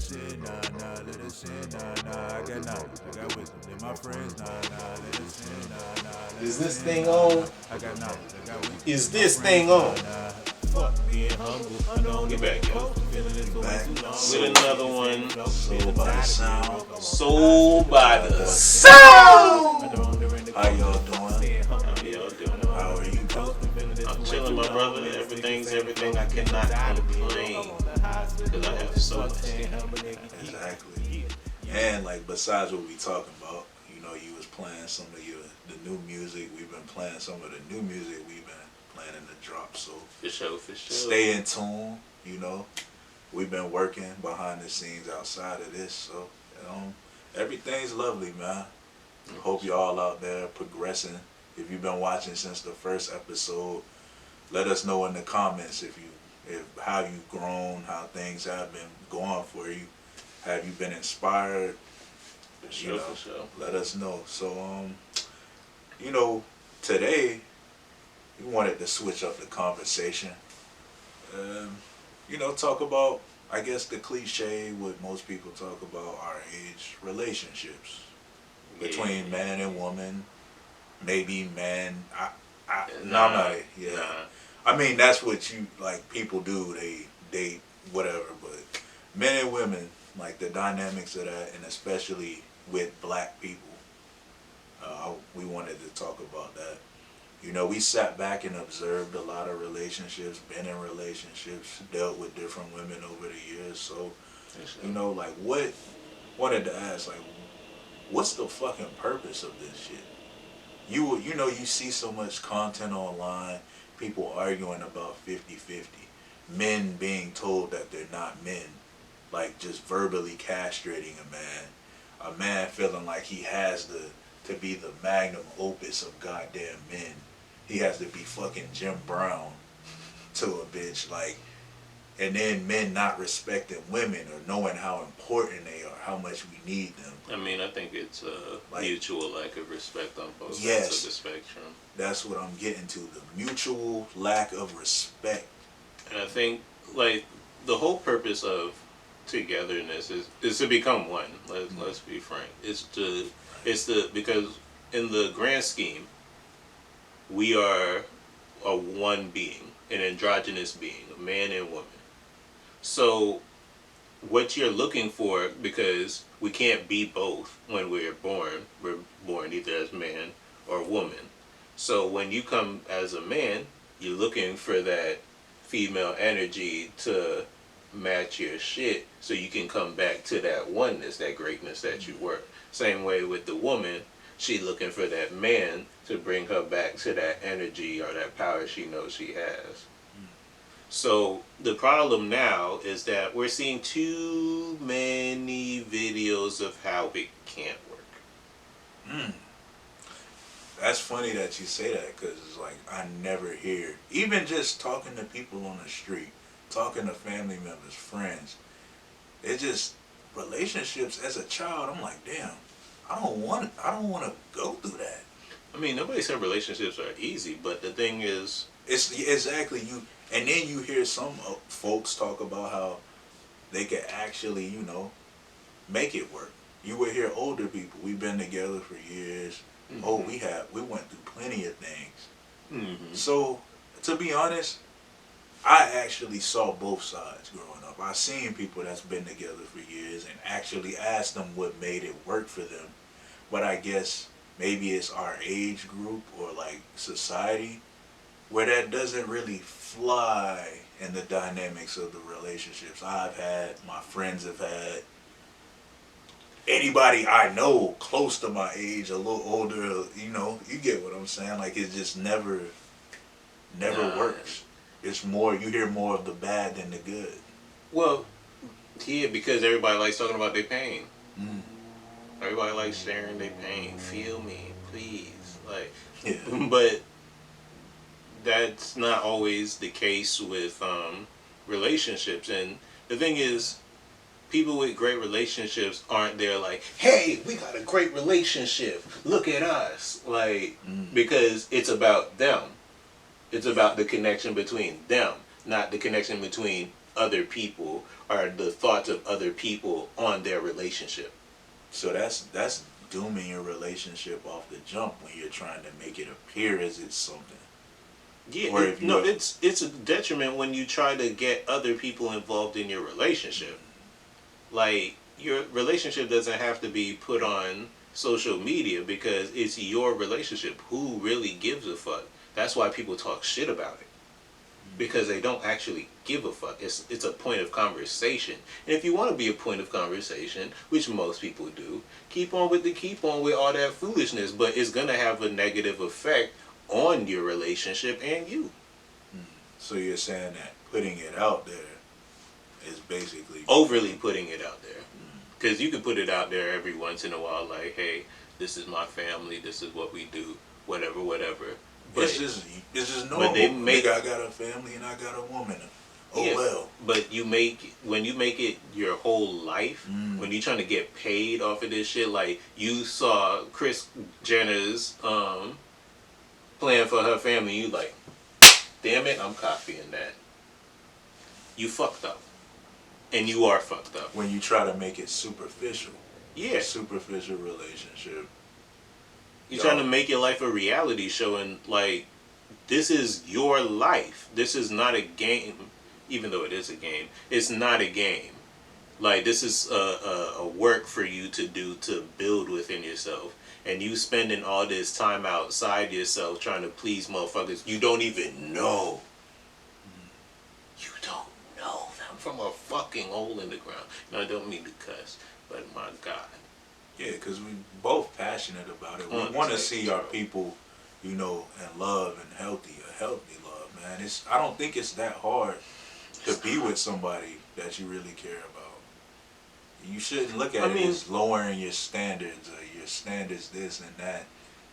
us in, nah, nah, let us in, nah, nah. I got knowledge, I got wisdom, they're my friends, nah, nah, let us in, nah, nah, let Is us this in, thing nah, on? nah. I got knowledge, I got wisdom, Is they're my this friends, thing nah, on? nah. Fuck being humble, I don't We know what back, the yo. post, feeling this for way Back. too long. With another one. Soul by the sound. Soul by the Sound! How y'all doing? How y'all doing? How are you doing? I'm chilling, my brother. Everything's everything. I cannot complain because I have so much to do. Exactly. And like besides what we talking about, you know, you was playing some of the new music. We've been playing some of the new music we've been planning to drop. So For sure, for sure. stay in tune. You know, we've been working behind the scenes outside of this. So everything's lovely, man. Hope y'all out there progressing. If you've been watching since the first episode, let us know in the comments if how you've grown, how things have been going for you. Have you been inspired? For sure, for sure. Let us know. So you know, today we wanted to switch up the conversation. You know, talk about I guess the cliche what most people talk about our age, relationships between man and woman, maybe man. No, I'm not. Yeah, Nah. I mean that's what you like. People do they date whatever, but men and women like the dynamics of that, and especially with black people. We wanted to talk about that. You know, we sat back and observed a lot of relationships, been in relationships, dealt with different women over the years. So, you know, like what wanted to ask, like, what's the fucking purpose of this shit? You know you see so much content online, people arguing about 50-50, men being told that they're not men, like just verbally castrating a man feeling like he has to be the magnum opus of goddamn men. He has to be fucking Jim Brown to a bitch, like, and then men not respecting women or knowing how important they are, how much we need them. I mean, I think it's a Like, mutual lack of respect on both yes, sides of the spectrum. That's what I'm getting to, the mutual lack of respect. And I think, like, the whole purpose of togetherness is to become one. Let's be frank. Because in the grand scheme, we are a one being, an androgynous being, a man and woman. So what you're looking for, because we can't be both when we're born either as man or woman. So when you come as a man, you're looking for that female energy to match your shit so you can come back to that oneness, that greatness that you were. Same way with the woman, she looking for that man to bring her back to that energy or that power she knows she has. So the problem now is that we're seeing too many videos of how it can't work. That's funny that you say that because it's like I never hear, even just talking to people on the street, talking to family members, friends. It just relationships as a child. I'm like, damn, I don't want to go through that. I mean, nobody said relationships are easy, but the thing is, it's exactly you. And then you hear some folks talk about how they could actually, you know, make it work. You would hear older people. We've been together for years. Mm-hmm. Oh, we went through plenty of things. Mm-hmm. So, to be honest, I actually saw both sides growing up. I seen people that's been together for years and actually asked them what made it work for them. But I guess maybe it's our age group or like society where that doesn't really fly in the dynamics of the relationships I've had, my friends have had. Anybody I know close to my age, a little older, you know, you get what I'm saying? Like it just never works. It's more, you hear more of the bad than the good. Well, yeah, because everybody likes talking about their pain. Everybody likes sharing their pain. Feel me, please. Like, yeah. But that's not always the case with relationships. And the thing is, people with great relationships aren't there like, hey, we got a great relationship. Look at us. Like, because it's about them. It's about the connection between them, not the connection between other people or the thoughts of other people on their relationship. So that's dooming your relationship off the jump when you're trying to make it appear as it's something. Yeah, Or if you no, it's a detriment when you try to get other people involved in your relationship. Like, your relationship doesn't have to be put on social media because it's your relationship. Who really gives a fuck? That's why people talk shit about it, because they don't actually give a fuck. It's a point of conversation. And if you want to be a point of conversation, which most people do, keep on with all that foolishness, but it's gonna have a negative effect on your relationship and you. So you're saying that putting it out there is basically Overly putting it out there. Because you can put it out there every once in a while, like, hey, this is my family, this is what we do, whatever, whatever. But it's just normal. but they make, Nigga, I got a family and I got a woman. Oh yeah, well. but when you make it your whole life, when you're trying to get paid off of this shit, like you saw Kris Jenner's plan for her family, you like, damn it, I'm copying that. You fucked up. And you are fucked up. When you try to make it superficial. Yeah. A superficial relationship. You're trying to make your life a reality show, and like, this is your life. This is not a game, even though it is a game. It's not a game. Like, this is a work for you to do to build within yourself. And you spending all this time outside yourself trying to please motherfuckers you don't even know. You don't know them from a fucking hole in the ground. Now, I don't mean to cuss, but my God. Yeah, because we both passionate about it. We want to see our people, you know, in love and a healthy love, man. I don't think it's that hard to be with somebody that you really care about. You shouldn't look at it as lowering your standards or your standards this and that.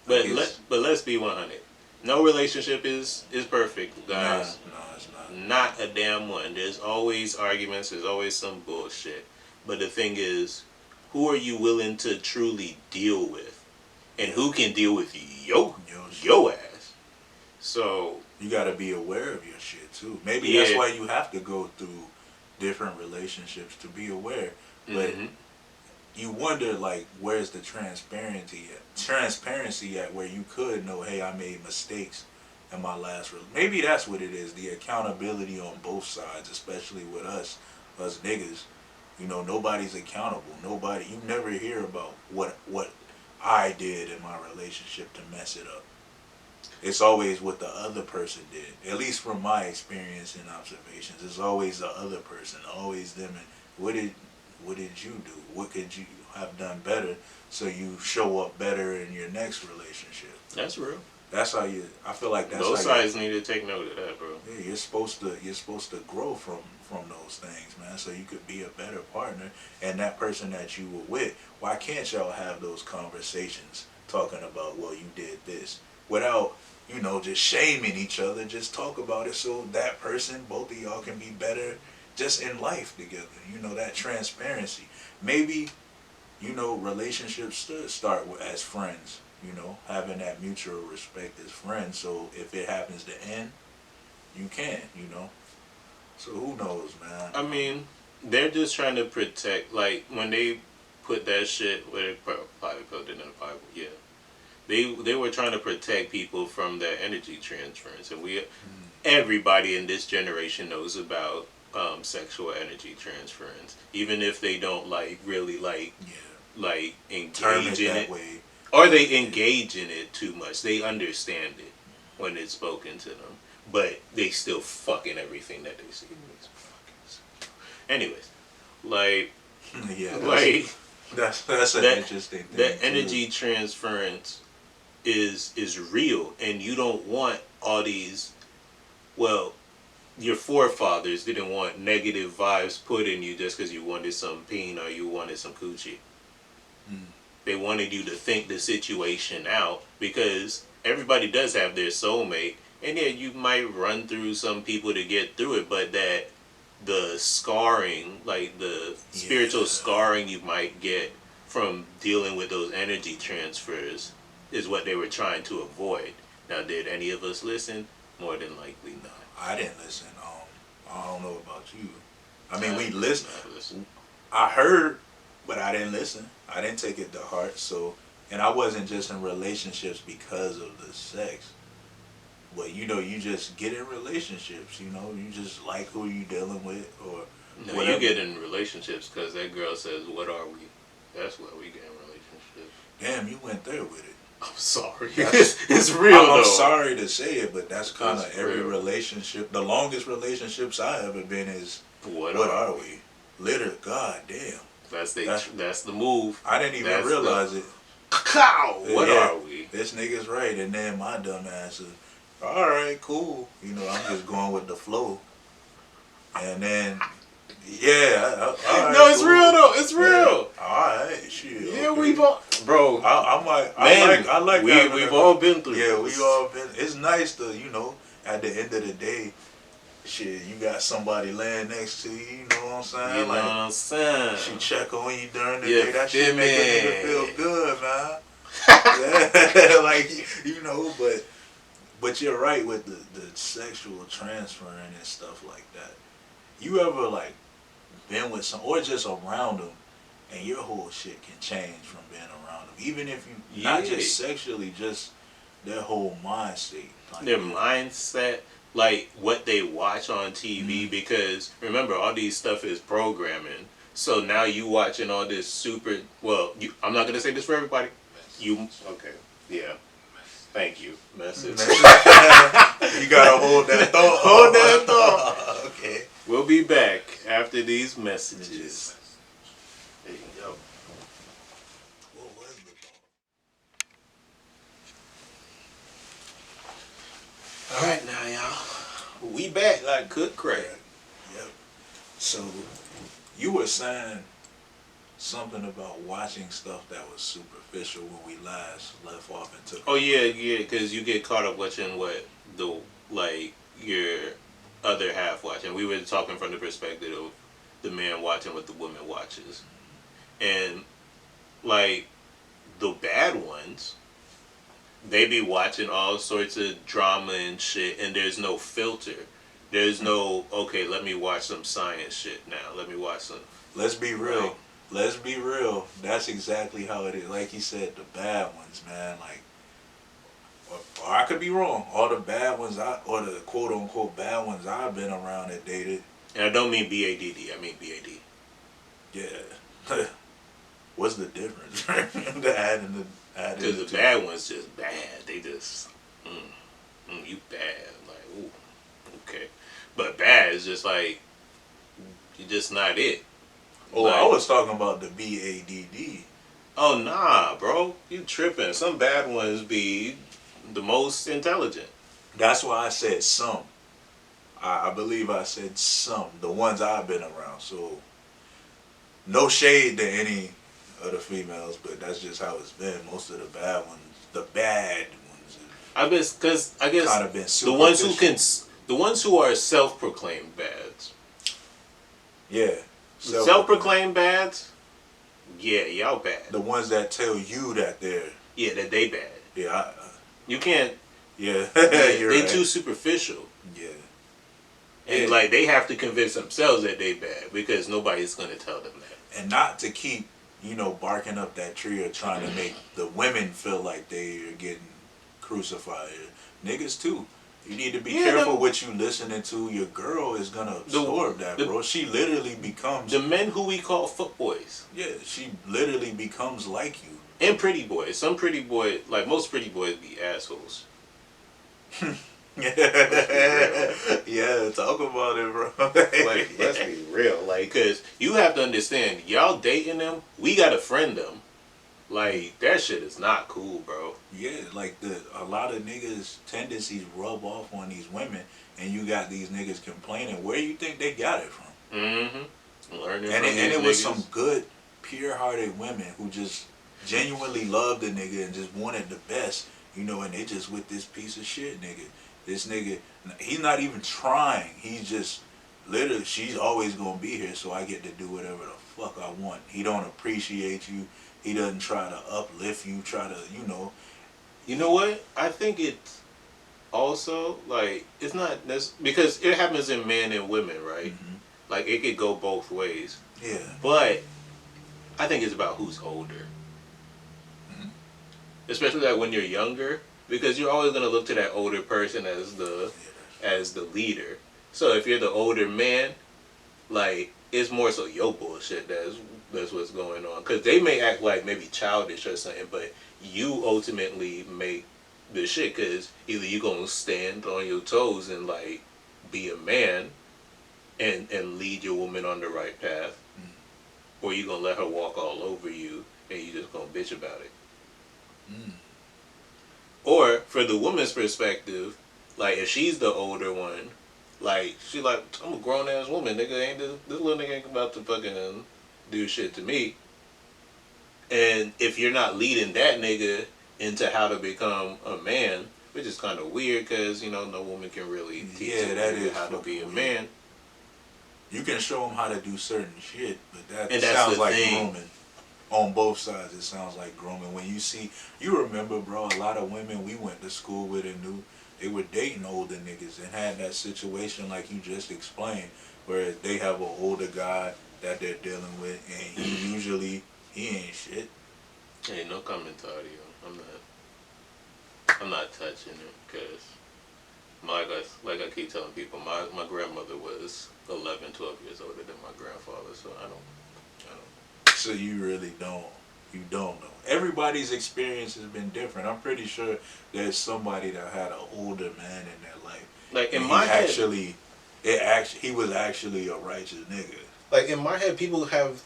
But let's be 100. No relationship is perfect, guys. No, it's not. Not a damn one. There's always arguments. There's always some bullshit. But the thing is, who are you willing to truly deal with, and who can deal with your ass? So you got to be aware of your shit too. Maybe that's why you have to go through different relationships to be aware. But you wonder, like, where's the transparency at where you could know, hey, I made mistakes in my last relationship. Maybe that's what it is, the accountability on both sides, especially with us niggas. You know, nobody's accountable. You never hear about what I did in my relationship to mess it up. It's always what the other person did. At least from my experience and observations, it's always the other person, always them. And what did you do? What could you have done better so you show up better in your next relationship? That's real. That's how I feel like that's both how sides need to take note of that, bro. Yeah, you're supposed to grow from those things, man, so you could be a better partner. And that person that you were with, why can't y'all have those conversations talking about, well, you did this, without, you know, just shaming each other? Just talk about it so that person, both of y'all, can be better just in life together. You know, that transparency. Maybe, you know, relationships start as friends, you know, having that mutual respect as friends. So if it happens to end, you can, you know. So who knows, man? I mean, they're just trying to protect, like, when they put that shit, where they probably put it in the Bible, yeah. They were trying to protect people from their energy transference. And everybody in this generation knows about sexual energy transference, even if they don't really engage in it, way. Or they engage in it too much. They understand it when it's spoken to them, but they still fucking everything that they see. Anyways, like, that's an interesting thing. That energy transference is real, and you don't want all these. Well, your forefathers didn't want negative vibes put in you just because you wanted some pain or you wanted some coochie. They wanted you to think the situation out, because everybody does have their soulmate, and yeah, you might run through some people to get through it, but that the scarring, like the spiritual scarring you might get from dealing with those energy transfers, is what they were trying to avoid. Now, did any of us listen? More than likely not. I didn't listen. I don't know about you. I mean, we Listen. listen. I heard, but I didn't listen. I didn't take it to heart. So, and I wasn't just in relationships because of the sex. But you know, you just get in relationships. You know, you just like who you dealing with or No, whatever. you get in relationships because that girl says, "What are we?" That's why we get in relationships. Damn, you went there with it. I'm sorry. That's- It's real though. I'm sorry to say it, but that's kind of That's every real. relationship. The longest relationships I ever been is What are we? Literally, god damn. That's the move. I didn't even That's realize it. Cow. What Yeah, are we? This nigga's right, and then my dumb ass is, all right, cool. You know, I'm just going with the flow, and then all right, No, it's cool. real though. It's real. Yeah, all right, shit. Yeah, okay. we've all, bro. I'm like, Man, I like we've all been through. Yeah, this. we all been. It's nice to, you know, at the end of the day, shit, you got somebody laying next to you. You know what I'm saying? You know what I'm saying? She check on you during the You day. That shit feel make a me? nigga feel good, man. Yeah, like you know, but you're right with the sexual transferring and stuff like that. You ever like been with some or just around them, and your whole shit can change from being around them, even if you not just sexually, just their whole mind state, like, Their mindset, like what they watch on TV, Mm-hmm. because remember all these stuff is programming. So now you watching all this super. Well, I'm not gonna say this for everybody. You okay? Yeah. Thank you. Message. You gotta hold that thought. Hold that thought. Okay. We'll be back after these messages. There you go. What was the thought? All right, now y'all, we back like cooked crack. Yep. So you were saying something about watching stuff that was superficial when we last left off and took. Oh yeah, because you get caught up watching what your other half watching. We were talking from the perspective of the man watching what the woman watches, and like the bad ones, they be watching all sorts of drama and shit, and there's no filter. There's no okay. Let me watch some science shit now. Let me watch some. Let's be real. Like, Let's be real. That's exactly how it is. Like you said, the bad ones, man. Like, or I could be wrong. All the bad ones, or the quote unquote bad ones I've been around that dated. and I don't mean BADD. I mean BAD. Yeah. What's the difference? The add and the add. Because the bad ones just bad. They just, you bad. Like, ooh, okay. But bad is just like, you're just not it. Oh, like, I was talking about the BADD. Oh, nah, bro. You tripping. Some bad ones be the most intelligent. That's why I said some. I believe I said some. The ones I've been around. So, no shade to any of the females, but that's just how it's been. Most of the bad ones, I guess, because I guess kind of been the ones who are self-proclaimed bads. Yeah. Self-proclaimed bads. Yeah, y'all bad. The ones that tell you that they're. Yeah, that they bad. Yeah. You can't. Yeah. They right. too superficial. Yeah. And like they have to convince themselves that they bad because nobody's gonna tell them that. And not to keep, barking up that tree or trying to make the women feel like they are getting crucified. Niggas too. You need to be careful what you listening to. Your girl is gonna absorb that, bro. She literally becomes the men who we call footboys. Yeah, she literally becomes like you. And pretty boys. Some pretty boys, like most pretty boys, be assholes. Yeah, talk about it, bro. Like, let's be real. Like, cause you have to understand, y'all dating them, we gotta friend them. Like, that shit is not cool, bro. Yeah, like a lot of niggas' tendencies rub off on these women, and you got these niggas complaining. Where you think they got it from? Mm-hmm. Learning and from it was niggas. some good, pure-hearted women who just genuinely loved the nigga and just wanted the best, and they just with this piece of shit nigga. This nigga, he's not even trying. He's just literally, she's always gonna be here, so I get to do whatever the fuck I want. He don't appreciate you. He doesn't try to uplift you. Try to, You know what? I think it's also like it's not because it happens in men and women, right? Mm-hmm. Like it could go both ways. Yeah. But I think it's about who's older. Mhm. Especially like when you're younger, because you're always gonna look to that older person as the leader. So if you're the older man, like it's more so your bullshit that's what's going on. Because they may act like maybe childish or something, but you ultimately make the shit. Because either you gonna stand on your toes and like be a man and lead your woman on the right path, or you gonna let her walk all over you and you just gonna bitch about it. Mm. Or for the woman's perspective, like if she's the older one, like she like I'm a grown ass woman, nigga. Ain't this little nigga ain't about to fucking do shit to me. And if you're not leading that nigga into how to become a man, which is kind of weird because you know no woman can really teach a that nigga is how to be a fucking man. You can show them how to do certain shit, but that And that's sounds the like thing. grooming. On both sides, it sounds like grooming. When you remember, bro, a lot of women we went to school with and knew they were dating older niggas and had that situation like you just explained, where they have an older guy that they're dealing with, and he ain't shit. Ain't no commentary. I'm not touching it because like I keep telling people, my grandmother was 11, 12 years older than my grandfather, so I don't. So you really don't. You don't know. Everybody's experience has been different. I'm pretty sure there's somebody that had an older man in their life, Like in and my head, he was actually a righteous nigga. Like in my head, people have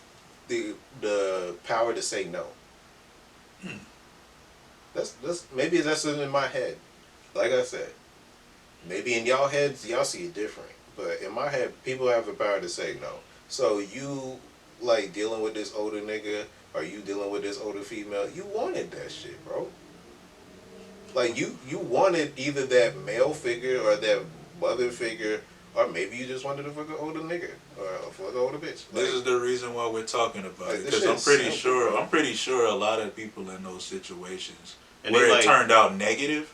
the power to say no. That's maybe that's in my head. Like I said, maybe in y'all heads y'all see it different, but in my head, people have the power to say no. So you like dealing with this older nigga, or you dealing with this older female? You wanted that shit, bro. Like you wanted either that male figure or that mother figure, or maybe you just wanted a fucking older nigga or a fucking older bitch. Like, This is the reason why we're talking about Like, it, this because I'm shit's pretty simple, sure bro. I'm pretty sure a lot of people in those situations And where they it like- turned out negative,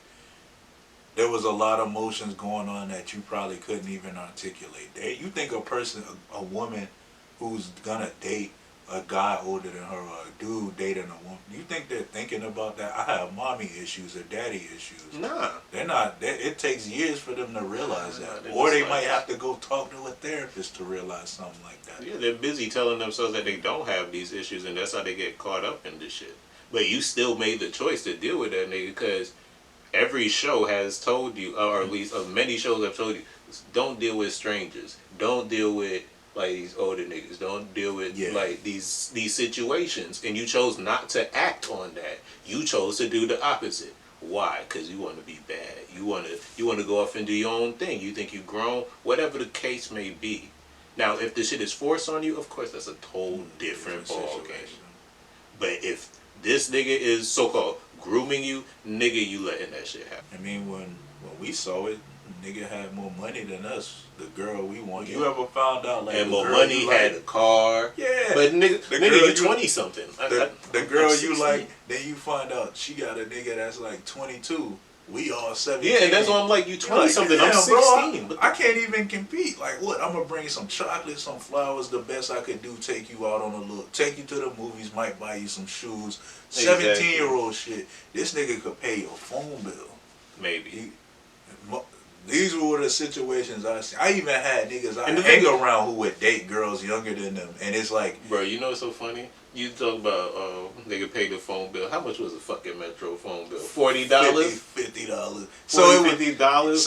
there was a lot of emotions going on that you probably couldn't even articulate. You think a woman who's gonna date a guy older than her, or a dude dating a woman, you think they're thinking about that? I have mommy issues or daddy issues. nah. They're not. It takes years for them to realize Nah, that, they're or just they like- might have to go talk to a therapist to realize something like that. Yeah, they're busy telling themselves that they don't have these issues, and that's how they get caught up in this shit. But you still made the choice to deal with that nigga because every show has told you, or at least many shows have told you, don't deal with strangers. Don't deal with like these older niggas. Don't deal with like these situations. And you chose not to act on that. You chose to do the opposite. Why? Because you want to be bad. You want to go off and do your own thing. You think you've grown. Whatever the case may be. Now, if the shit is forced on you, of course that's a total different ball game. But if this nigga is so-called grooming you, nigga, you letting that shit happen. I mean, when we saw it, nigga had more money than us. The girl we want. You ever found out like And the more girl money, you had like? a car. Yeah. But nigga, The nigga, girl you 20 something. The girl you like, then you find out she got a nigga that's like 22. We all 17. Yeah, and that's why I'm like, you 20 like, something. I'm damn, 16. Bro, I can't even compete. Like, what? I'm gonna bring some chocolate, some flowers. The best I could do, take you out on a look, take you to the movies, might buy you some shoes. 17-year-old shit. This nigga could pay your phone bill. Maybe. These were the situations I see. I even had niggas I And the hang thing- around who would date girls younger than them, and it's like, Bro, you know what's so funny? You talk about nigga paid the phone bill. How much was a fucking Metro phone bill? $40? $50. $50? So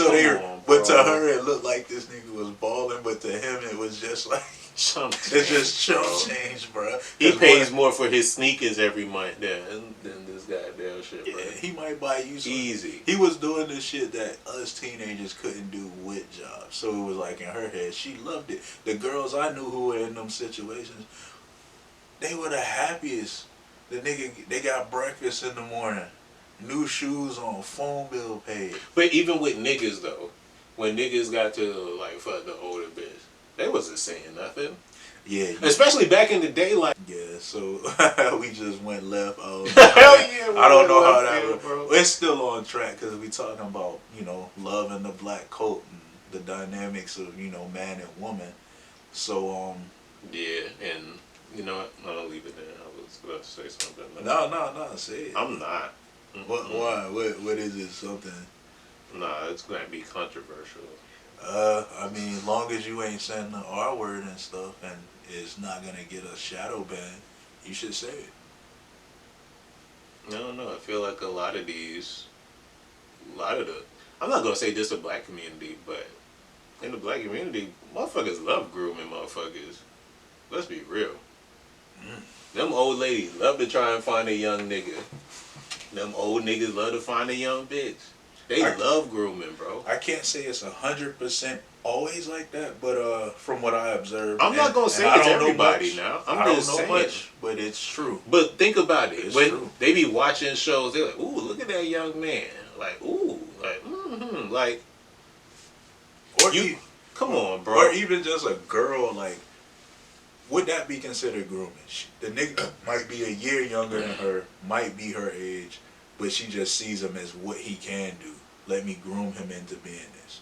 Come they, on, but to bro. her it looked like this nigga was balling, but to him it was just like Chump it's just chump bro. change, bro. He 'Cause pays what- more for his sneakers every month than this goddamn shit, bro. Yeah, he might buy you some. Easy. He was doing the shit that us teenagers couldn't do with jobs. So it was like in her head, she loved it. The girls I knew who were in them situations, they were the happiest. The nigga, they got breakfast in the morning, new shoes on, phone bill paid. But even with niggas though, when niggas got to like fuck the older bitch, they wasn't saying nothing. Yeah, Especially back in the day, like yeah. So we just went left. hell yeah, I don't know how left that. field, bro. It's still on track because we talking about love and the black coat and the dynamics of man and woman. So Yeah, and you know what? No, leave it there. I was about to say something. no, say it. I'm not. What? Mm-mm. Why? What is it? Something? Nah, it's gonna be controversial. I mean, as long as you ain't saying the R word and stuff, and it's not gonna get a shadow ban, you should say it. I don't know. I feel like a lot of the, I'm not gonna say just the black community, but in the black community, motherfuckers love grooming motherfuckers. Let's be real. Them old ladies love to try and find a young nigga. Them old niggas love to find a young bitch. They I, love grooming, bro. I can't say it's 100% always like that, but from what I observe, I'm not gonna and say I it's don't know everybody much. now. I I'm don't just know saying. much, but it's true. But think about it. It's When true. they be watching shows, they're like, "Ooh, look at that young man!" Like, "Ooh, like Or you, come on, or bro." even just a girl like. Would that be considered grooming? The nigga might be a year younger than her, might be her age, but she just sees him as what he can do. Let me groom him into being this.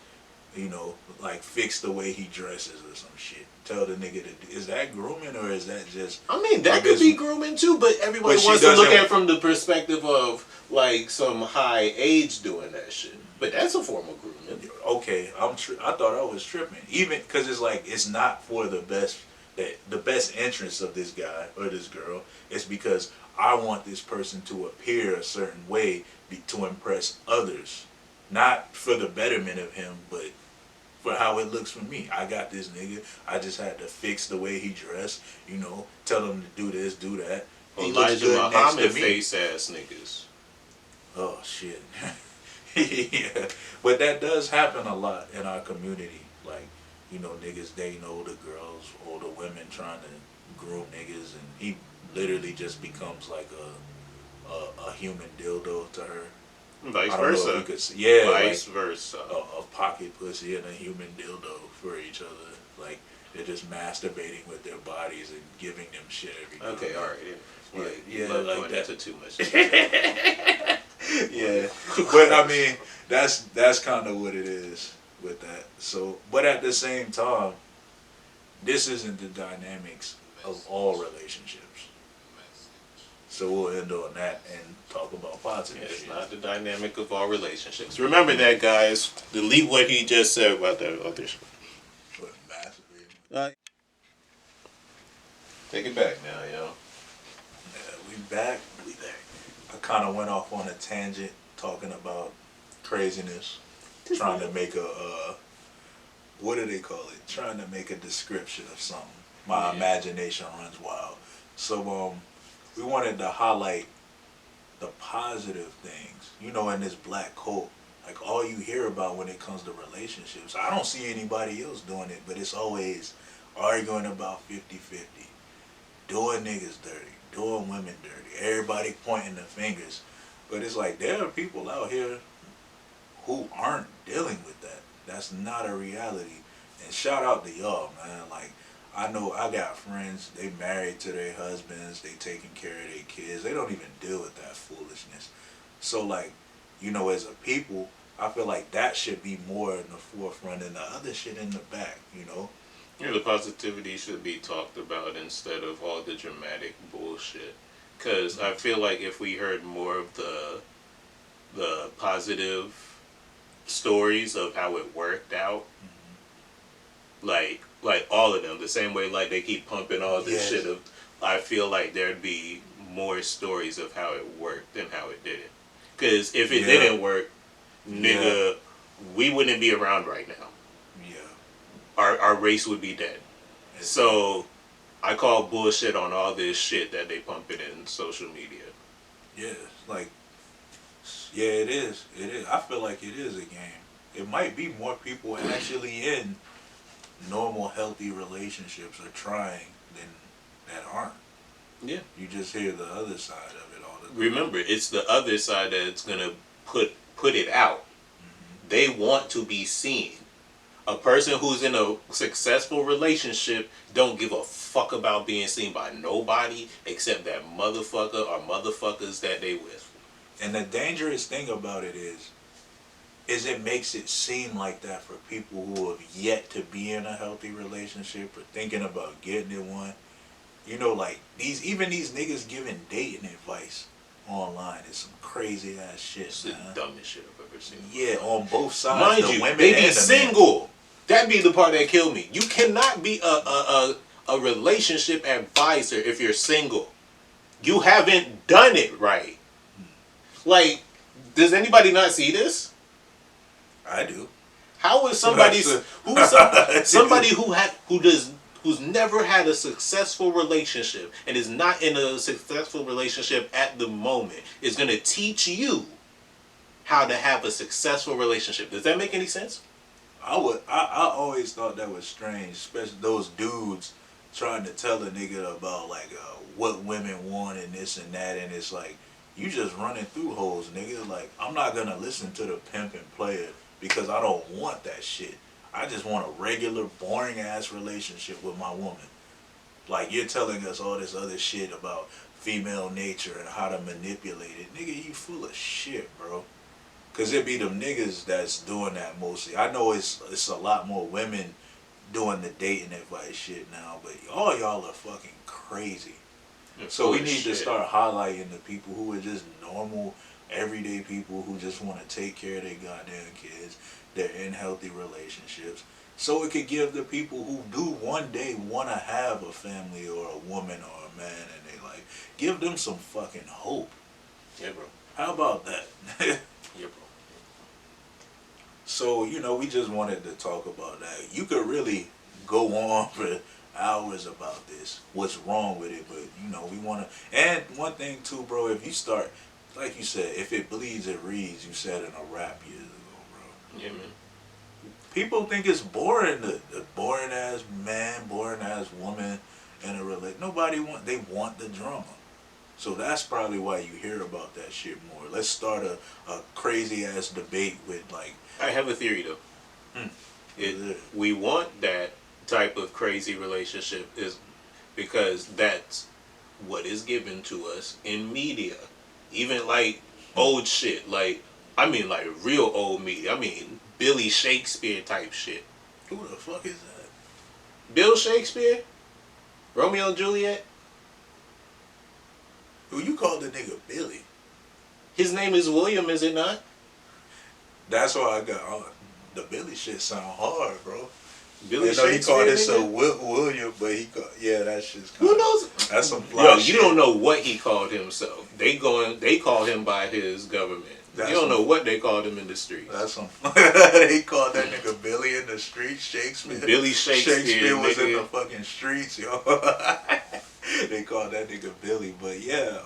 You know, like fix the way he dresses or some shit. Tell the nigga to do. Is that grooming or is that just? I mean, I that could guess, be grooming too, but everybody but she wants to look doesn't. at it from the perspective of like some high age doing that shit. But that's a form of grooming. Okay, I thought I was tripping. Even because it's like it's not for the best that the best interest of this guy or this girl. It's because I want this person to appear a certain way to impress others, not for the betterment of him, but for how it looks for me. I got this nigga. I just had to fix the way he dressed. You know, tell him to do this, do that. He looks Elijah good next to Muhammad me. face ass niggas. Oh shit. Yeah. But that does happen a lot in our community. Like, you know, niggas dating older girls, older women trying to groom niggas, and he literally just becomes like a human dildo to her. Vice I don't know if versa. you could see, yeah, like Vice versa. a pocket pussy and a human dildo for each other. Like they're just masturbating with their bodies and giving them shit every time. Okay, all right. Like, Yeah, love like going that. into too much detail. Yeah, but I mean that's kind of what it is with that. So, but at the same time, this isn't the dynamics of all relationships. So we'll end on that and talk about positive It's shit. not the dynamic of all relationships. Remember that, guys. Delete what he just said about that other shit. But massively, Take it back now, yo. yeah, we back. We back. I kind of went off on a tangent talking about craziness, trying to make what do they call it? Trying to make a description of something. My Yeah. imagination runs wild. So we wanted to highlight the positive things. You know, in this black cult, like all you hear about when it comes to relationships. I don't see anybody else doing it, but it's always arguing about 50-50, doing niggas dirty, doing women dirty. Everybody pointing the fingers. But it's like there are people out here who aren't dealing with that. That's not a reality. And shout out to y'all, man. Like, I know I got friends, they married to their husbands, they taking care of their kids. They don't even deal with that foolishness. So, like, you know, as a people, I feel like that should be more in the forefront and the other shit in the back, you know? Yeah, the positivity should be talked about instead of all the dramatic bullshit. Because I feel like if we heard more of the positive stories of how it worked out, like all of them, the same way like they keep pumping all this Yes. shit of, I feel like there'd be more stories of how it worked than how it didn't. Because if it Yeah. didn't work, nigga, we wouldn't be around right now. Yeah. Our race would be dead. So I call bullshit on all this shit that they pump it in social media. Yeah, like, yeah, it is. It is. I feel like it is a game. It might be more people actually in normal, healthy relationships are trying than that aren't. Yeah. You just hear the other side of it all the time. Remember, it's the other side that's gonna put it out. They want to be seen. A person who's in a successful relationship don't give a fuck about being seen by nobody except that motherfucker or motherfuckers that they with. And the dangerous thing about it is, is it makes it seem like that for people who have yet to be in a healthy relationship or thinking about getting in one. You know, like these niggas giving dating advice online is some crazy ass shit, It's man. the dumbest shit I've ever seen. Yeah, on both sides. Mind the you, women they and be the single. That be the part that killed me. You cannot be a relationship advisor if you're single. You haven't done it right. Like, does anybody not see this? I do. How is somebody who's never had a successful relationship and is not in a successful relationship at the moment is going to teach you how to have a successful relationship? Does that make any sense? I always thought that was strange, especially those dudes trying to tell a nigga about like what women want and this and that, and it's like you just running through hoes, nigga. Like I'm not gonna listen to the pimp and player because I don't want that shit. I just want a regular, boring ass relationship with my woman. Like you're telling us all this other shit about female nature and how to manipulate it, nigga. You full of shit, bro. Cause it be them niggas that's doing that mostly. I know it's a lot more women doing the dating advice shit now, but all y'all are fucking crazy. So we need to start highlighting the people who are just normal, everyday people who just want to take care of their goddamn kids. They're in healthy relationships. So it could give the people who do one day want to have a family or a woman or a man and they like, give them some fucking hope. Yeah, bro. How about that? Yeah, bro. So, you know, we just wanted to talk about that. You could really go on for hours about this, what's wrong with it, but, you know, we want to... And one thing, too, bro, if you start, like you said, if it bleeds, it reads, you said in a rap years ago, bro. Yeah, man. People think it's boring, the boring-ass man, boring-ass woman in a relationship. Nobody they want the drama. So that's probably why you hear about that shit more. Let's start a crazy-ass debate with, like... I have a theory, though. We want that type of crazy relationship is because that's what is given to us in media. Even, like, old shit. Like, I mean, like, real old media. I mean, Billy Shakespeare type shit. Who the fuck is that? Bill Shakespeare? Romeo and Juliet? Who you call the nigga Billy? His name is William, is it not? That's why I got the Billy shit sound hard, bro. Billy I know he called this nigga? William, but that shit's Who knows? That's some fly Yo, shit. you don't know what he called himself. They call him by his government. You don't know what they called him in the streets. That's some. They called that nigga Billy in the streets. Shakespeare. Billy Shakespeare was nigga. in the fucking streets, yo. They called that nigga Billy, but yeah.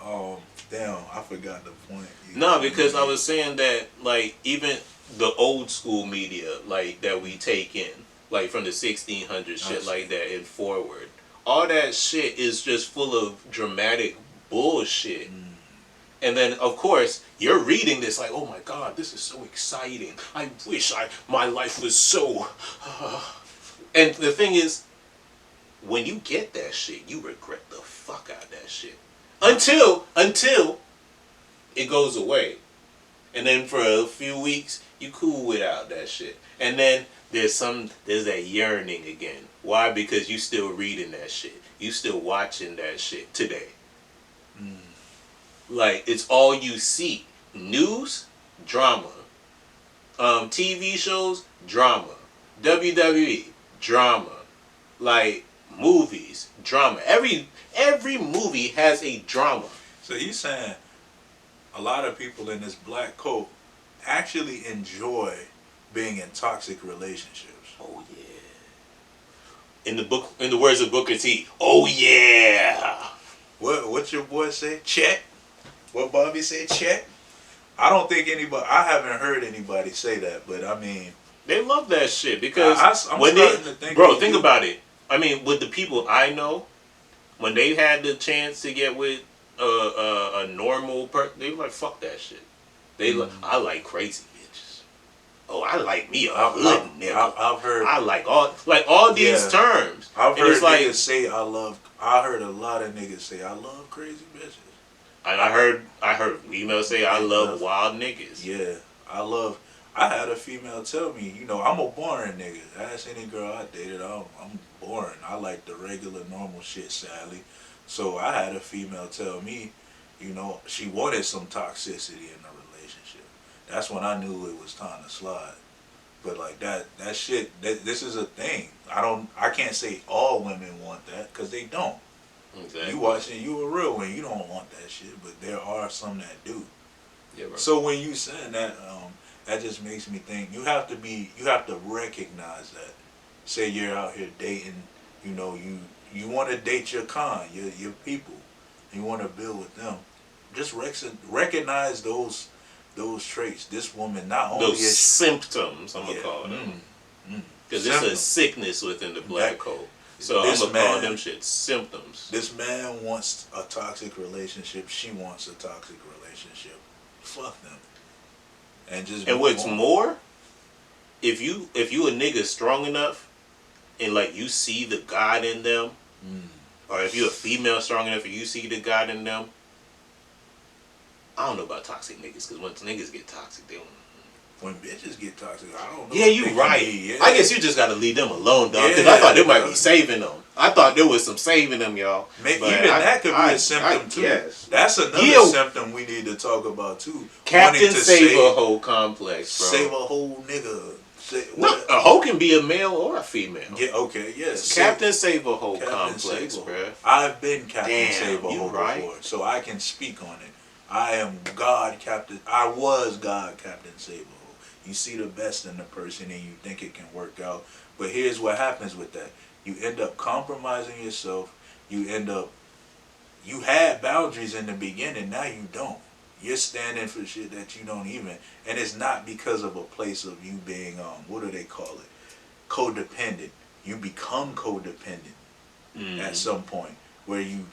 Damn, I forgot the point. No, because I was saying that like even the old school media like that we take in like from the 1600s shit like that and forward. All that shit is just full of dramatic bullshit. And then, of course, you're reading this like, oh my God, this is so exciting. I wish my life was so... And the thing is, when you get that shit, you regret the fuck out of that shit. Until it goes away. And then for a few weeks, you cool without that shit. And then there's that yearning again. Why? Because you still reading that shit. You still watching that shit today. Like, it's all you see. News, drama. TV shows, drama. WWE, drama. Like, movies, drama. Every movie has a drama. So you saying a lot of people in this black coat actually enjoy being in toxic relationships? Oh yeah. In the words of Booker T, oh yeah. What's your boy say? Check. What Bobby said? Check. I don't think I haven't heard anybody say that, but I mean, they love that shit because I'm starting to think. Think about it. I mean, with the people I know, when they had the chance to get with a normal person, they were like, fuck that shit. I like crazy bitches. Oh, I like me a hood nigga. I've heard. I like all these terms. I've heard niggas niggas say I heard a lot of niggas say I love crazy bitches. And I heard females say I love wild niggas. Yeah, I I had a female tell me, I'm a boring nigga. Ask any girl I dated, I'm boring. I like the regular, normal shit, sadly. So I had a female tell me, she wanted some toxicity in the relationship. That's when I knew it was time to slide. But like that shit, this is a thing. I can't say all women want that because they don't. Exactly. You a real one, you don't want that shit. But there are some that do. Yeah, bro. So when you saying that, that just makes me think you have to recognize that. Say you're out here dating, you want to date your kind, your people, you want to build with them. Just recognize those traits. This woman not only those is symptoms, I'm gonna call them, because it's a sickness within the black hole. So I'm gonna call them shit symptoms. This man wants a toxic relationship. She wants a toxic relationship. Fuck them. And what's more, if you a nigga strong enough, and like you see the God in them, or if you're a female strong enough and you see the God in them, I don't know about toxic niggas, because once niggas get toxic, they don't. When bitches get toxic, I don't know. Yeah, you right. I guess you just gotta leave them alone, dog. Because I thought they might be saving them. I thought there was some saving them, y'all. Even that could be a symptom too. Yes. That's another symptom we need to talk about too. Captain Save a Hoe complex, bro. Save a whole nigga. A hoe can be a male or a female. Yeah, okay, yes. Captain Save a Hoe complex, bro. I've been Captain Save a Hoe before, so I can speak on it. I am God Captain. I was God Captain Save a Hoe. You see the best in the person and you think it can work out. But here's what happens with that. You end up compromising yourself. You had boundaries in the beginning, now you don't. You're standing for shit that you don't even, and it's not because of a place of you being, what do they call it? Codependent. You become codependent at some point where you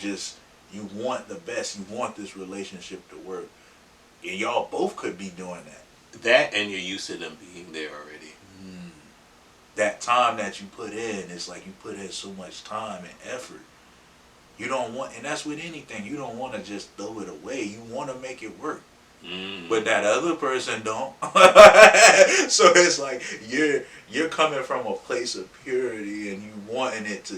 want the best. You want this relationship to work. And y'all both could be doing that. That and you're used to them being there already. That time that you put in, it's like you put in so much time and effort. You don't want, and that's with anything, you don't want to just throw it away. You want to make it work. But that other person don't. So it's like you're coming from a place of purity and you wanting it to,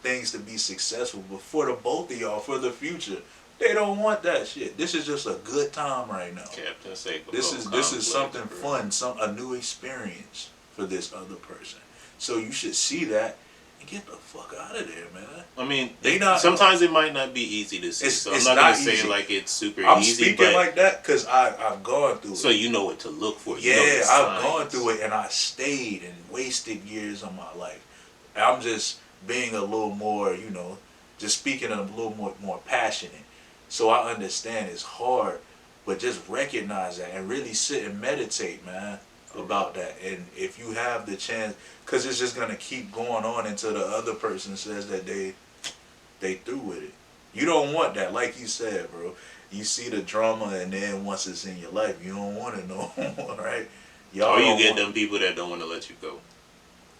things to be successful. But for the both of y'all, for the future, they don't want that shit. This is just a good time right now. Captain Save a This is something fun, a new experience for this other person. So you should see that and get the fuck out of there, man. I mean, sometimes it might not be easy to see. So I'm not gonna say easy. Like it's super easy. I'm speaking like that because I've gone through it. So you know what to look for. Yeah, I've gone through it and I stayed and wasted years of my life. I'm just being a little more, just speaking a little more passionate. So I understand it's hard, but just recognize that and really sit and meditate, man, about that. And if you have the chance, because it's just going to keep going on until the other person says that they through with it. You don't want that, like you said, bro. You see the drama, and then once it's in your life, you don't want it no more, right? Or you get them people that don't want to let you go.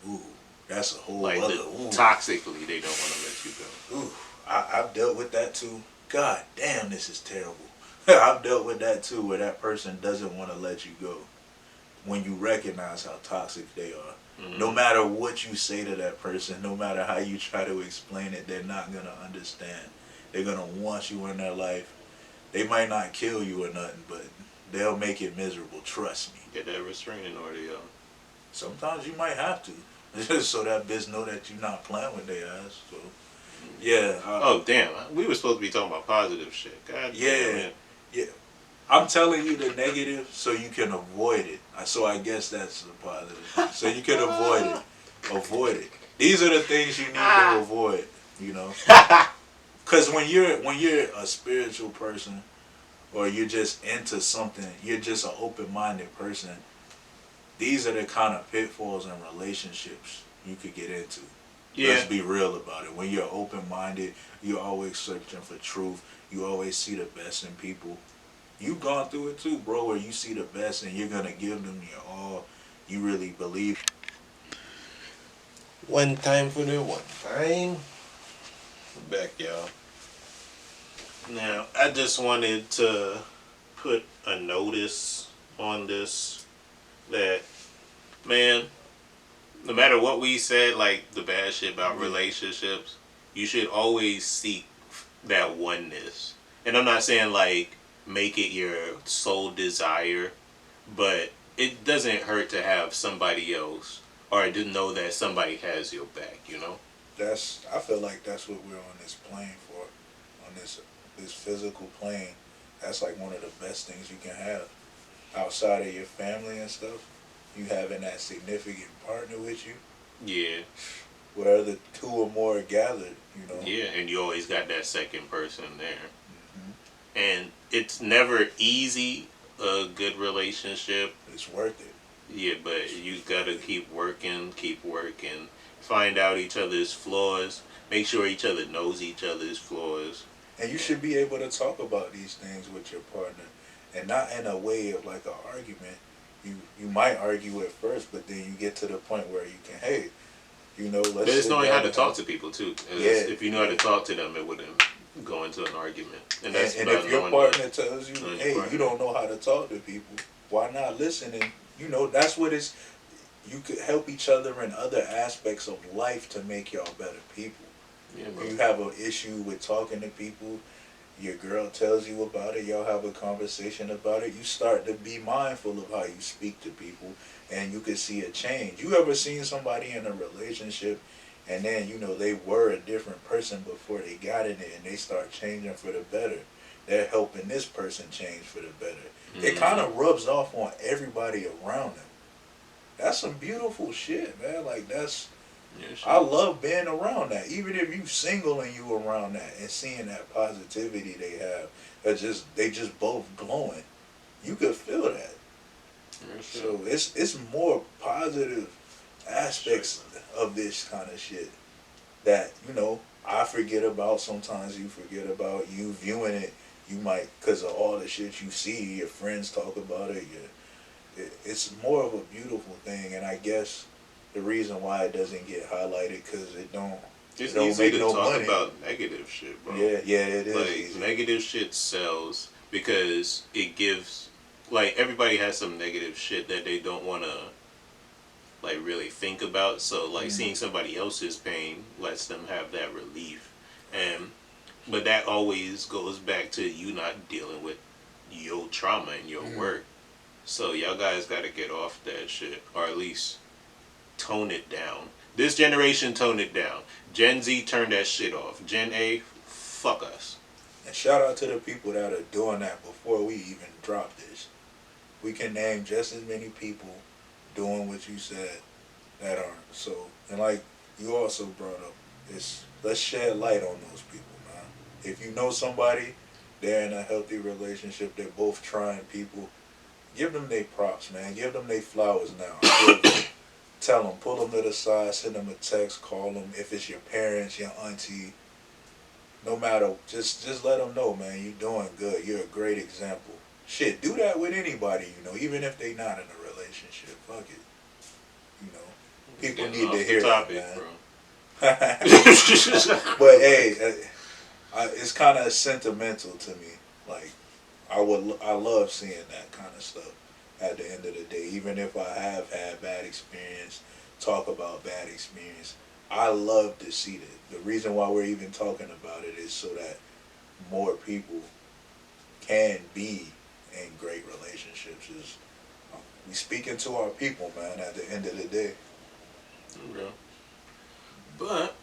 Ooh, that's a whole like other... toxically, they don't want to let you go. Ooh, I've dealt with that too. God damn, this is terrible. I've dealt with that too, where that person doesn't want to let you go. When you recognize how toxic they are. No matter what you say to that person, no matter how you try to explain it, they're not going to understand. They're going to want you in their life. They might not kill you or nothing, but they'll make it miserable. Trust me. Get that restraining order, yo. Sometimes you might have to. Just so that bitch know that you're not playing with their ass. So, yeah. Oh, damn. We were supposed to be talking about positive shit. God damn, man. Yeah. I'm telling you the negative so you can avoid it. So I guess that's the positive. So you can avoid it. Avoid it. These are the things you need to avoid, Because when you're a spiritual person or you're just into something, you're just an open-minded person, these are the kind of pitfalls in relationships you could get into. Yeah. Let's be real about it. When you're open-minded, you're always searching for truth. You always see the best in people. You've gone through it too, bro, where you see the best and you're going to give them your all. You really believe. One time for the one time. We're back, y'all. Now, I just wanted to put a notice on this. that, man, no matter what we said, like the bad shit about relationships, you should always seek that oneness. And I'm not saying like make it your sole desire, but it doesn't hurt to have somebody else or to know that somebody has your back, you know? I feel like that's what we're on this plane for, on this physical plane. That's like one of the best things you can have outside of your family and stuff. You having that significant partner with you, Yeah. where the two or more are gathered. You know. Yeah, and you always got that second person there. Hmm. And it's never easy, a good relationship. It's worth it. Yeah, but you gotta keep working, find out each other's flaws, make sure each other knows each other's flaws. And you should be able to talk about these things with your partner, and not in a way of like an argument. You might argue at first, but then you get to the point where you can, hey, let's. But it's sit knowing down how to and talk to people too. Yeah. If you know how to talk to them, it wouldn't go into an argument. And that's And about if your knowing partner tells you, knowing your hey, partner. you don't know how to talk to people, why not listen? And that's what it's. You could help each other in other aspects of life to make y'all better people. Yeah, bro. You have an issue with talking to people, your girl tells you about it, y'all have a conversation about it, you start to be mindful of how you speak to people, and you can see a change. You ever seen somebody in a relationship and then, they were a different person before they got in it, and they start changing for the better? They're helping this person change for the better. Mm-hmm. It kind of rubs off on everybody around them. That's some beautiful shit, man. Like, Yeah, I sure. love being around that. Even if you single and you around that and seeing that positivity they have, they just both glowing. You could feel that. Yeah, sure. So it's more positive aspects of this kind of shit that I forget about. Sometimes you forget about. You viewing it, you might, because of all the shit you see, your friends talk about it. It's more of a beautiful thing, and I guess the reason why it doesn't get highlighted because it don't Easy make to no talk money. about negative shit, bro. Yeah, it is. Like easy. negative shit sells because it gives. Like everybody has some negative shit that they don't want to like really think about. So like seeing somebody else's pain lets them have that relief, and but that always goes back to you not dealing with your trauma in your work. So y'all guys got to get off that shit, or at least tone it down. This generation toned it down. Gen Z turned that shit off. Gen A, fuck us. And shout out to the people that are doing that before we even drop this. We can name just as many people doing what you said that aren't. So, and like you also brought up, let's shed light on those people, man. If you know somebody, they're in a healthy relationship, they're both trying people, give them their props, man. Give them their flowers now. Tell them, pull them to the side, send them a text, call them. If it's your parents, your auntie, no matter, just let them know, man, you're doing good. You're a great example. Shit, do that with anybody, even if they not in a relationship. Fuck it. People Getting need off to the hear topic, that, bro. man. But hey, it's kind of sentimental to me. Like, I love seeing that kind of stuff. At the end of the day, even if I have had bad experience, talk about bad experience, I love to see that. The reason why we're even talking about it is so that more people can be in great relationships. We speaking to our people, man. At the end of the day. Okay. But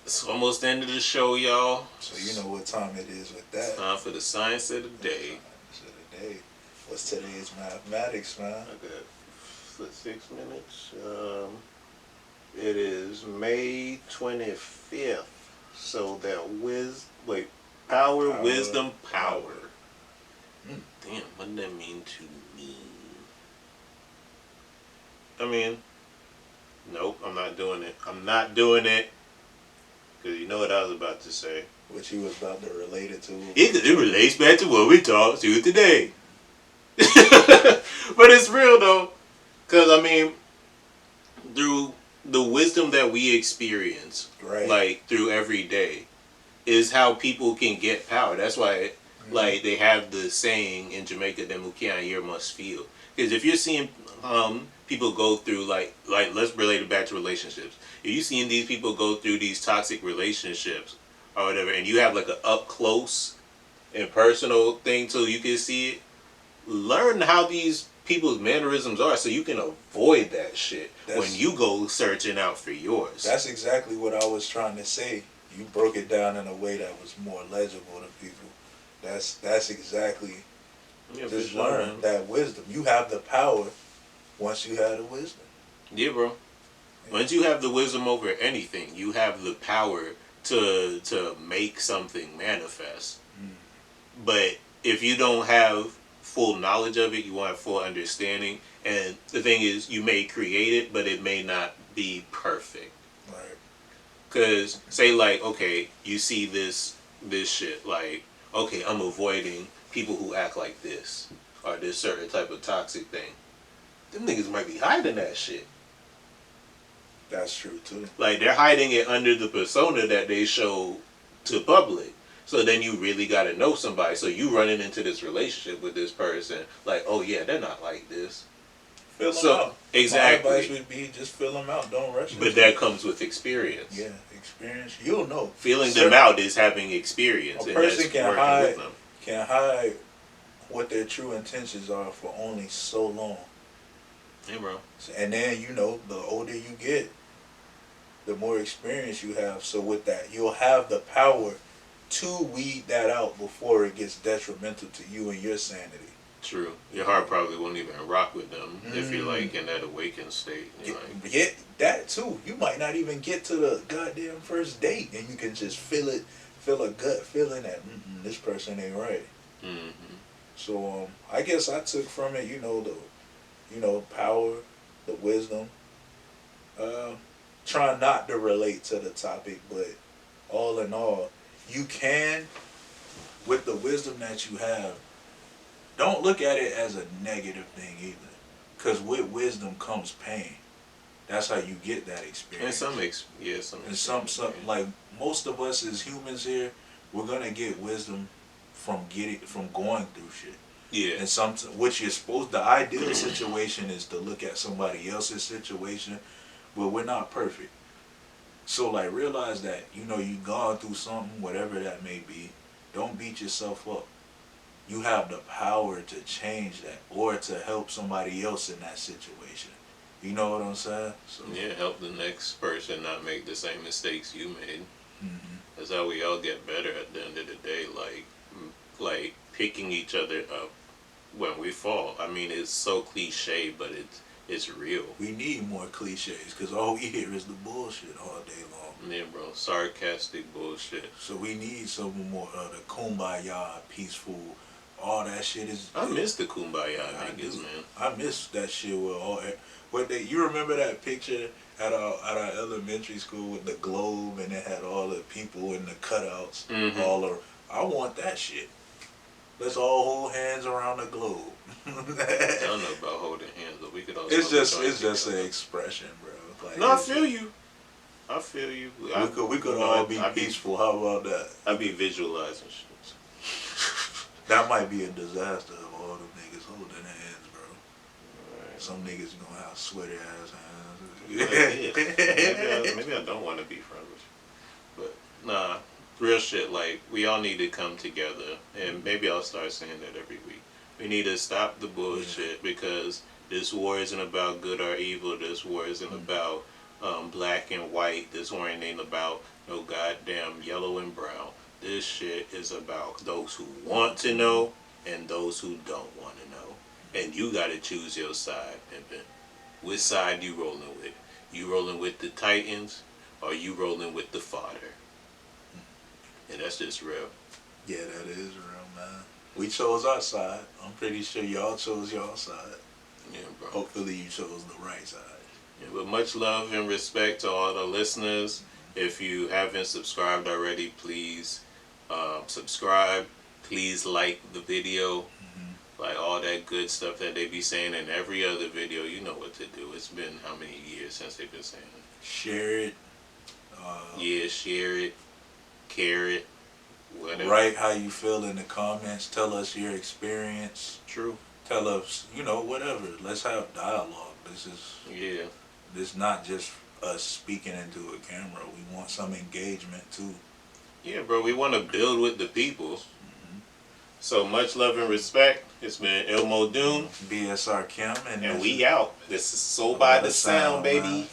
it's almost the end of the show, y'all. So you know what time it is with that. Time for the science of the day. Science of the day. What's today's mathematics, man? I got 6 minutes. It is May 25th. So that power, wisdom, power. Damn, what does that mean to me? I mean, nope, I'm not doing it. I'm not doing it. Because you know what I was about to say. What you was about to relate it to. It relates back to what we talked to today. But it's real though. Because, I mean, through the wisdom that we experience, Right. like through every day, is how people can get power. That's why, like, they have the saying in Jamaica, "Them who can't hear must feel." Because if you're seeing people go through like let's relate it back to relationships. If you're seeing these people go through these toxic relationships or whatever, and you have like an up close and personal thing so you can see it, learn how these people's mannerisms are so you can avoid that shit when you go searching out for yours. That's exactly what I was trying to say. You broke it down in a way that was more legible to people. That's exactly. Just learn that wisdom. You have the power once you have the wisdom. Yeah, bro. Once you have the wisdom over anything, you have the power to make something manifest. But if you don't have full knowledge of it, you won't have full understanding. And the thing is, you may create it, but it may not be perfect. Right. Because say like, okay, you see this shit, like, okay, I'm avoiding people who act like this or this certain type of toxic thing. Them niggas might be hiding that shit. That's true too. Like they're hiding it under the persona that they show to public. So then you really got to know somebody. So you running into this relationship with this person, like, oh yeah, they're not like this. Fill them out. Exactly. My advice would be just fill them out. Don't rush. But that comes with experience. Yeah, experience. You'll know. Filling them out is having experience. A person can hide what their true intentions are for only so long. Yeah, bro. And then the older you get, the more experience you have. So with that, you'll have the power to weed that out before it gets detrimental to you and your sanity. True. Your heart probably won't even rock with them if you're like in that awakened state. Yeah, that too. You might not even get to the goddamn first date, and you can just feel a gut feeling that this person ain't right. So I guess I took from it, the power, the wisdom. Try not to relate to the topic, but all in all, you can, with the wisdom that you have, don't look at it as a negative thing either. Because with wisdom comes pain. That's how you get that experience. And some like most of us as humans here, we're gonna get wisdom from going through shit. Yeah. And which you're supposed. The ideal situation is to look at somebody else's situation, but we're not perfect. So like realize that you've gone through something, whatever that may be. Don't beat yourself up. You have the power to change that or to help somebody else in that situation. You know what I'm saying? So, yeah, help the next person not make the same mistakes you made. That's how we all get better at the end of the day. Like picking each other up when we fall. I mean, it's so cliche, but it's real. We need more cliches because all we hear is the bullshit all day long. Yeah, bro. Sarcastic bullshit. So we need some more of the kumbaya, peaceful. All that shit is. I miss the kumbaya niggas, man. I miss that shit with all. You remember that picture at our elementary school with the globe and it had all the people in the cutouts. I want that shit. Let's all hold hands around the globe. I don't know about holding hands, but we could all. It's just an expression, bro. Like, no, I feel you. We could all be peaceful. How about that? I'd be visualizing shit. That might be a disaster of all them niggas holding hands, bro. Right. Some niggas gonna have sweaty ass hands. Maybe I don't want to be friends with you. But nah, real shit. Like we all need to come together, and maybe I'll start saying that every week. We need to stop the bullshit because this war isn't about good or evil. This war isn't about black and white. This war ain't about no goddamn yellow and brown. This shit is about those who want to know and those who don't want to know. And you got to choose your side, pimpin'. Which side you rolling with? You rolling with the Titans or you rolling with the fodder? And that's just real. Yeah, that is real, man. We chose our side. I'm pretty sure y'all chose your side. Yeah, bro. Hopefully you chose the right side. Yeah, but much love and respect to all the listeners. If you haven't subscribed already, please subscribe. Please like the video. Like all that good stuff that they be saying in every other video. You know what to do. It's been how many years since they've been saying it? Share it. Share it. Care it. Whatever. Write how you feel in the comments. Tell us your experience. True. tell us, you know, whatever. Let's have dialogue. Yeah. This not just us speaking into a camera. We want some engagement too. Yeah, bro. We want to build with the people. So much love and respect. It's been IL Moldune, BSR KEM, and we out. This is Soul by the Sound, baby. man.